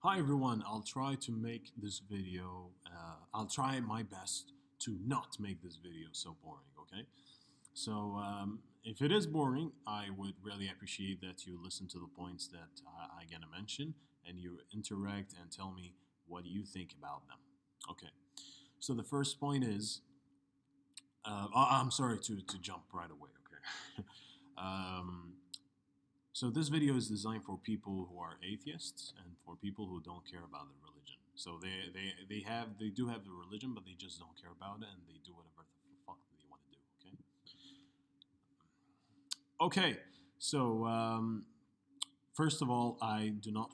Hi everyone, I'll try to make this video, I'll try my best to not make this video so boring, okay? So, if it is boring, I would really appreciate that you listen to the points that I'm gonna mention and you interact and tell me what you think about them. Okay, so the first point is, I'm sorry to jump right away, okay? um, so this video is designed for people who are atheists and for people who don't care about the religion. So they do have the religion, but they just don't care about it, and they do whatever the fuck they want to do. Okay. Okay. So first of all, I do not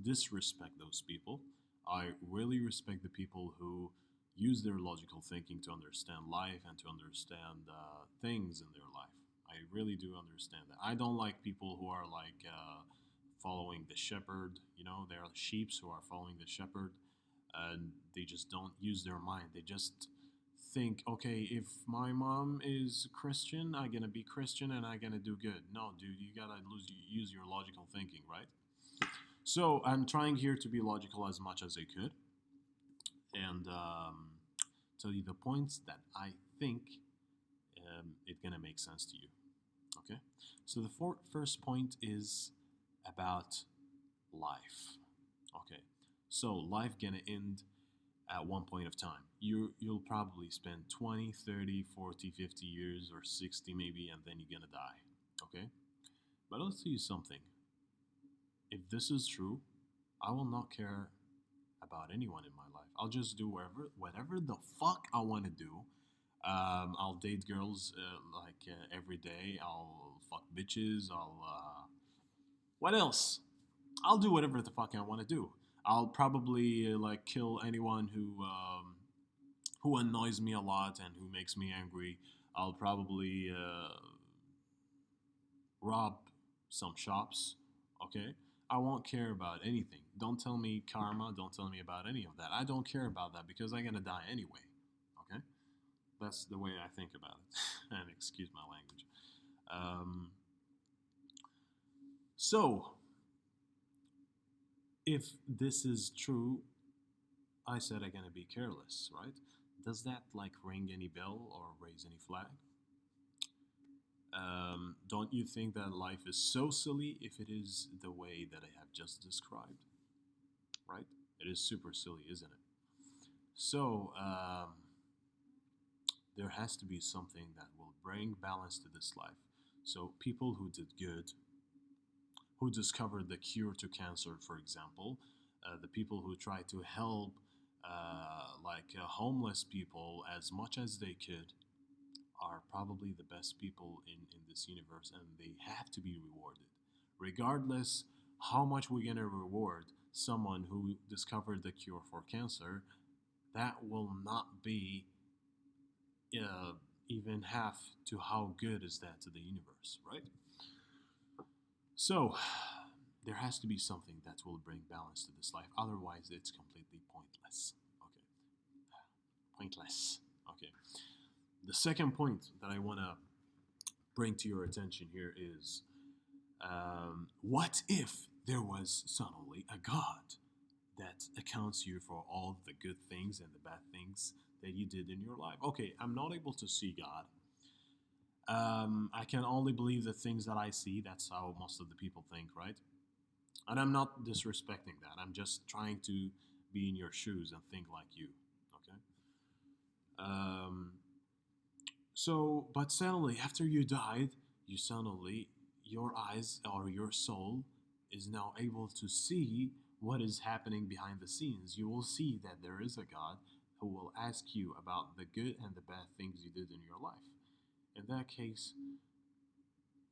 disrespect those people. I really respect the people who use their logical thinking to understand life and to understand things in their life. I really do understand that. I don't like people who are like following the shepherd. You know, there are sheeps who are following the shepherd, and they just don't use their mind. They just think, okay, if my mom is Christian, I'm gonna be Christian and I'm gonna do good. No, dude, you gotta use your logical thinking, right? So I'm trying here to be logical as much as I could and tell you the points that I think it's gonna make sense to you. Okay, so the first point is about life. Okay, so life gonna end at one point of time. You'll probably spend 20, 30, 40, 50 years or 60 maybe, and then you're gonna die. Okay, but I'll tell you something. If this is true, I will not care about anyone in my life. I'll just do whatever the fuck I want to do. I'll date girls every day. I'll fuck bitches. What else? I'll do whatever the fuck I want to do. I'll probably like kill anyone who annoys me a lot and who makes me angry. I'll probably rob some shops. Okay, I won't care about anything. Don't tell me karma. Don't tell me about any of that. I don't care about that because I'm gonna die anyway. Okay, that's the way I think about it. And excuse my language. Um, so, if this is true, I said I'm gonna be careless, right? Does that like ring any bell or raise any flag? Don't you think that life is so silly if it is the way that I have just described? Right? It is super silly, isn't it? So, there has to be something that will bring balance to this life. So, people who did good, who discovered the cure to cancer, for example, the people who try to help homeless people as much as they could, are probably the best people in this universe and they have to be rewarded. Regardless how much we're going to reward someone who discovered the cure for cancer, that will not be uh, even half to how good is that to the universe, right? So, there has to be something that will bring balance to this life. Otherwise, it's completely pointless. Okay. Pointless. Okay. The second point that I want to bring to your attention here is what if there was suddenly a God that accounts you for all the good things and the bad things that you did in your life? Okay, I'm not able to see God. I can only believe the things that I see. That's how most of the people think, right? And I'm not disrespecting that. I'm just trying to be in your shoes and think like you. Okay. Um, but suddenly, after you died, your eyes or your soul is now able to see what is happening behind the scenes. You will see that there is a God who will ask you about the good and the bad things you did in your life. In that case,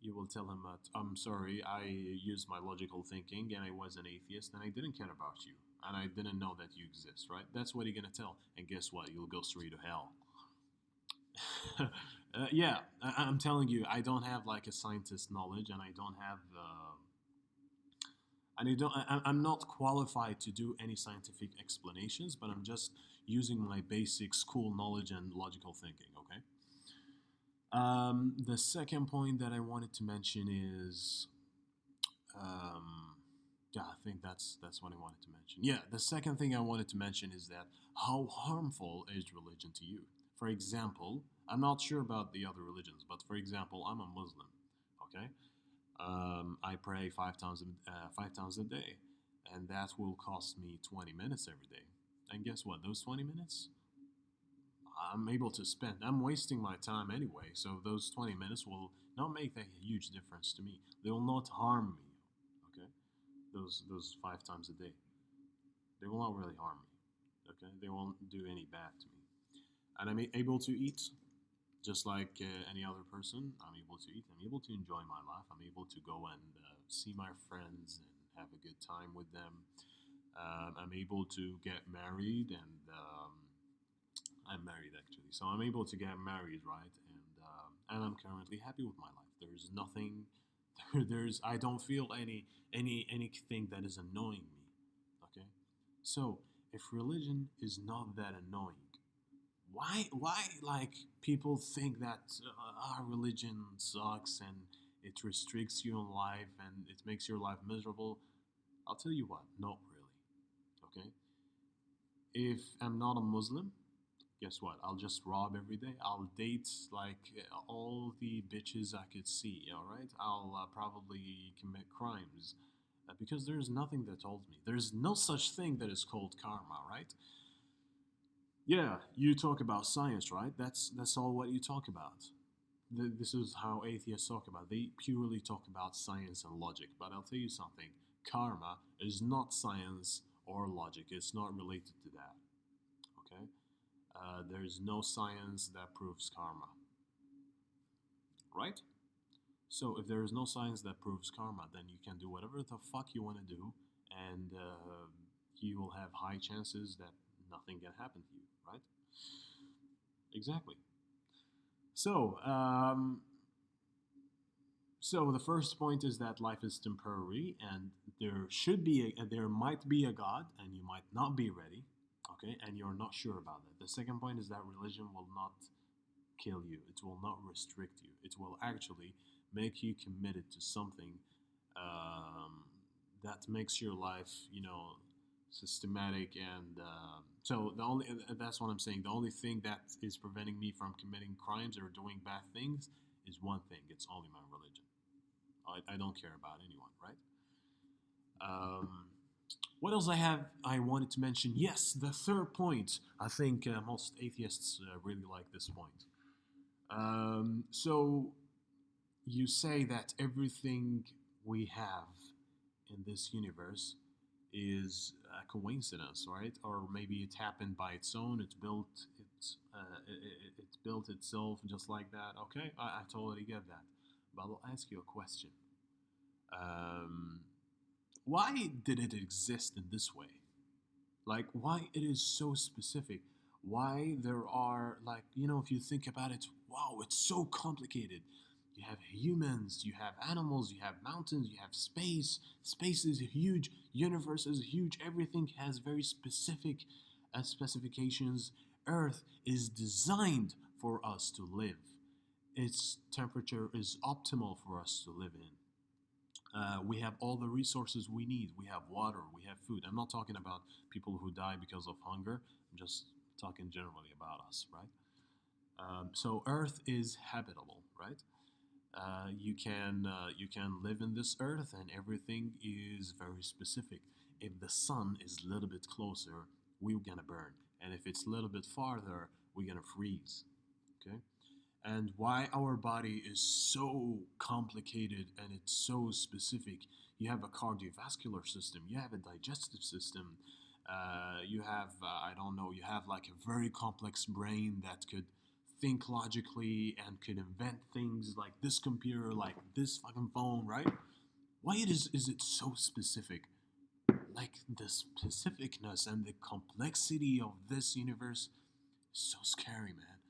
you will tell him that I'm sorry, I used my logical thinking and I was an atheist and I didn't care about you and I didn't know that you exist, right? That's what you're gonna tell. And guess what? You'll go straight to hell. Yeah, I'm telling you, I don't have like a scientist knowledge, and I don't have, and I don't. I'm not qualified to do any scientific explanations, but I'm just using my basic school knowledge and logical thinking. Okay. The second point that I wanted to mention is, um, Yeah, I think that's what I wanted to mention. Yeah, the second thing I wanted to mention is that how harmful is religion to you? For example, I'm not sure about the other religions, but for example, I'm a Muslim. Okay, I pray 5 times a day, and that will cost me 20 minutes every day. And guess what? Those 20 minutes, I'm able to spend. I'm wasting my time anyway, so those 20 minutes will not make a huge difference to me. They will not harm me. Okay, those 5 times a day, they will not really harm me. Okay, they won't do any bad to me, and I'm able to eat just like any other person. I'm able to eat. I'm able to enjoy my life. I'm able to go and see my friends and have a good time with them. I'm able to get married, and I'm married actually, so I'm able to get married, right? And I'm currently happy with my life. There's nothing. There's I don't feel anything that is annoying me. Okay, so if religion is not that annoying, why like people think that our religion sucks and it restricts you in life and it makes your life miserable? I'll tell you what, not really. Okay, if I'm not a Muslim, guess what? I'll just rob every day. I'll date like all the bitches I could see. All right, I'll probably commit crimes because there's nothing that told me. There's no such thing that is called karma, right? Yeah, you talk about science, right? That's all what you talk about. This is how atheists talk about. They purely talk about science and logic. But I'll tell you something. Karma is not science or logic. It's not related to that. Okay. There's no science that proves karma, right? So if there is no science that proves karma, then you can do whatever the fuck you want to do, and you will have high chances that nothing can happen to you, right? Exactly. So, so the first point is that life is temporary, and there might be a God, and you might not be ready, okay, and you're not sure about that. The second point is that religion will not kill you. It will not restrict you. It will actually make you committed to something that makes your life, systematic. And so the only that's what I'm saying. The only thing that is preventing me from committing crimes or doing bad things is one thing. It's only my religion. I don't care about anyone, right? Um, what else I wanted to mention? Yes, the third point. I think most atheists really like this point. So you say that everything we have in this universe is a coincidence, right? Or maybe it happened by its own. It built itself just like that. Okay, I totally get that. But I'll ask you a question. Um, why did it exist in this way? Like, why it is so specific? Why there are, like, if you think about it, wow, it's so complicated. You have humans, you have animals, you have mountains, you have space. Space is huge, universe is huge, everything has very specific specifications. Earth is designed for us to live. Its temperature is optimal for us to live in. We have all the resources we need. We have water, we have food. I'm not talking about people who die because of hunger. I'm just talking generally about us, right? So Earth is habitable, right? You can live in this Earth, and everything is very specific. If the sun is a little bit closer, we're gonna burn, and if it's a little bit farther, we're gonna freeze. Okay, and why our body is so complicated and it's so specific. You have a cardiovascular system, you have a digestive system, you have, I don't know, you have like a very complex brain that could think logically and could invent things like this computer, like this fucking phone, right? Why is it so specific? Like the specificness and the complexity of this universe is so scary, man.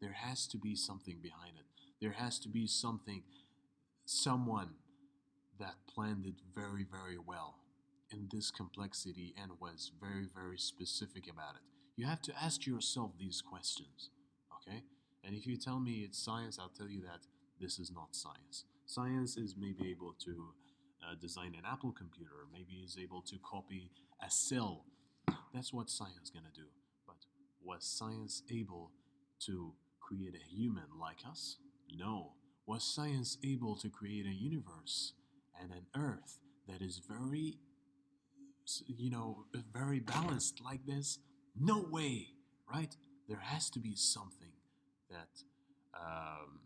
There has to be something behind it. There has to be someone that planned it very, very well in this complexity and was very, very specific about it. You have to ask yourself these questions, okay? And if you tell me it's science, I'll tell you that this is not science. Science is maybe able to design an Apple computer. Maybe he's able to copy a cell. That's what science gonna do. But was science able to create a human like us? No. Was science able to create a universe and an Earth that is very, very balanced like this? No way, right? There has to be something that um,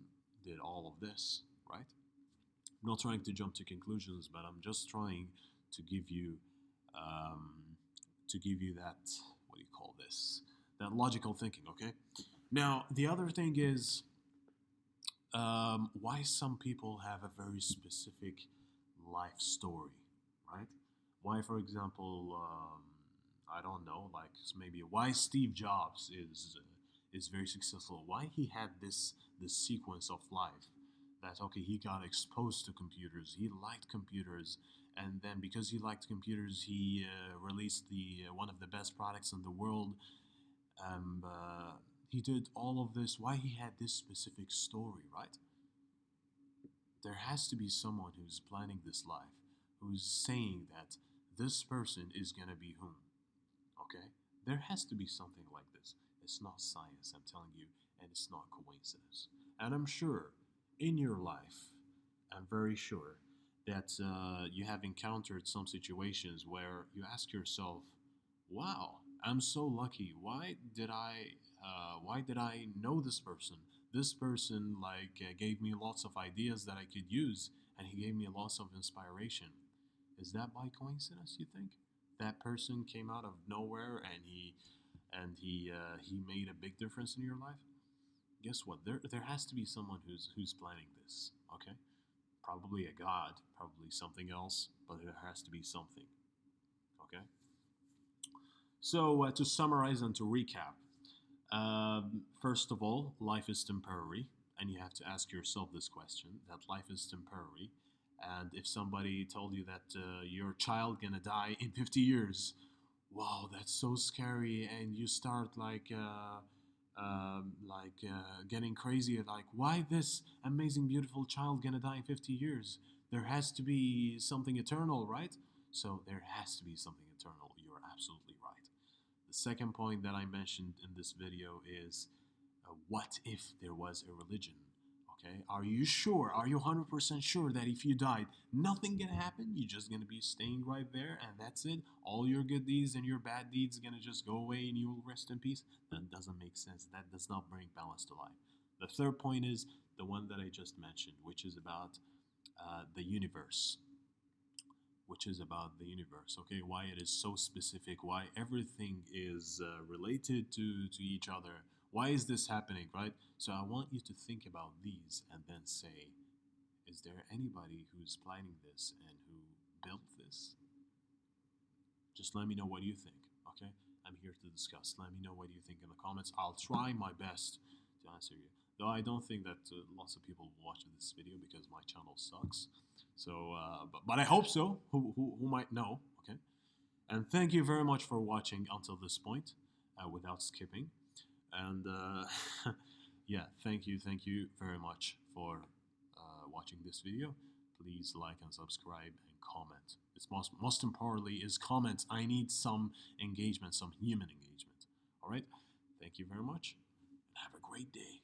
did all of this, right? I'm not trying to jump to conclusions, but I'm just trying to give you um, that, what do you call this, that logical thinking. Okay. Now the other thing is why some people have a very specific life story, right? Why, for example, I don't know, like maybe why Steve Jobs is very successful. Why he had this sequence of life that okay, he got exposed to computers, he liked computers, and then because he liked computers, he released the one of the best products in the world. He did all of this. Why he had this specific story, right? There has to be someone who's planning this life, who's saying that this person is gonna be whom. Okay? There has to be something like this. It's not science, I'm telling you, and it's not coincidence. And I'm sure in your life, I'm very sure that you have encountered some situations where you ask yourself, "Wow, I'm so lucky. Why did I know this person? This person gave me lots of ideas that I could use, and he gave me lots of inspiration. Is that by coincidence? You think that person came out of nowhere and he made a big difference in your life? Guess what? There has to be someone who's planning this. Okay, probably a god, probably something else, but there has to be something. Okay. So to summarize and to recap, first of all, life is temporary, and you have to ask yourself this question: that life is temporary, and if somebody told you that your child gonna die in 50 years, wow, that's so scary, and you start getting crazy, like why this amazing, beautiful child gonna die in 50 years? There has to be something eternal, right? So there has to be something eternal. You're absolutely right. The second point that I mentioned in this video is what if there was a religion? Okay, are you sure? Are you 100% sure that if you died, nothing gonna happen? You're just gonna be staying right there and that's it? All your good deeds and your bad deeds gonna just go away and you will rest in peace? That doesn't make sense. That does not bring balance to life. The third point is the one that I just mentioned, which is about the universe. Okay, why it is so specific, why everything is related to each other, why is this happening, right? So I want you to think about these and then say, is there anybody who's planning this and who built this? Just let me know what you think, okay? I'm here to discuss. Let me know what you think in the comments. I'll try my best to answer you. Though I don't think that lots of people will watch this video because my channel sucks. So, but I hope so. Who might know, okay? And thank you very much for watching until this point without skipping. And yeah, thank you very much for watching this video. Please like and subscribe and comment. It's most importantly is comment. I need some engagement, some human engagement. All right. Thank you very much, and have a great day.